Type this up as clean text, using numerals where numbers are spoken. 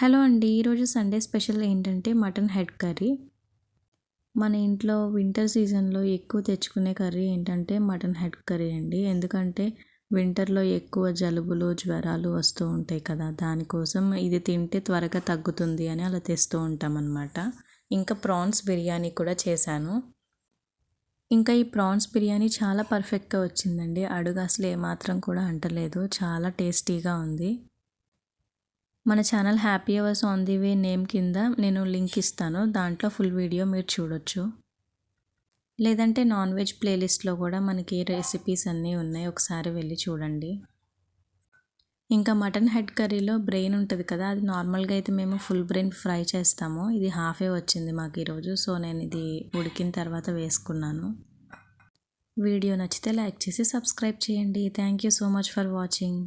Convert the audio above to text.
Hello అండి. ఈరోజు Sunday special ఏంటంటే మటన్ హెడ్ కర్రీ. మన ఇంట్లో వింటర్ సీజన్‌లో ఎక్కువ తెచ్చుకునే కర్రీ ఏంటంటే మటన్ హెడ్ కర్రీ అండి. ఎందుకంటే వింటర్‌లో ఎక్కువ జలుబులు, జ్వరాలు వస్తూ ఉంటాయి కదా! దానికోసం ఇది తింటే త్వరగా తగ్గుతుంది అని అలా తెస్తూ ఉంటామన్నమాట. ఇంకా ప్రాన్స్ బిర్యానీ కూడా చేశాను. ఇంకా ఈ ప్రాన్స్ బిర్యానీ చాలా పర్ఫెక్ట్‌గా వచ్చిందండి. అడుగు అసలు ఏమాత్రం కూడా అంటలేదు. చాలా టేస్టీగా ఉంది. మన channel happy hours on the way name కింద నేను లింక్ ఇస్తాను. దాంట్లో ఫుల్ వీడియో మీరు చూడొచ్చు. లేదంటే నాన్ వెజ్ ప్లేలిస్ట్లో కూడా మనకి రెసిపీస్ అన్నీ ఉన్నాయి. ఒకసారి వెళ్ళి చూడండి. ఇంకా మటన్ హెడ్ కర్రీలో బ్రెయిన్ ఉంటుంది కదా, అది నార్మల్గా అయితే మేము ఫుల్ బ్రెయిన్ ఫ్రై చేస్తాము. ఇది హాఫే వచ్చింది మాకు ఈరోజు. సో నేను ఇది ఉడికిన తర్వాత వేసుకున్నాను. వీడియో నచ్చితే లైక్ చేసి సబ్స్క్రైబ్ చేయండి. Thank you so much for watching.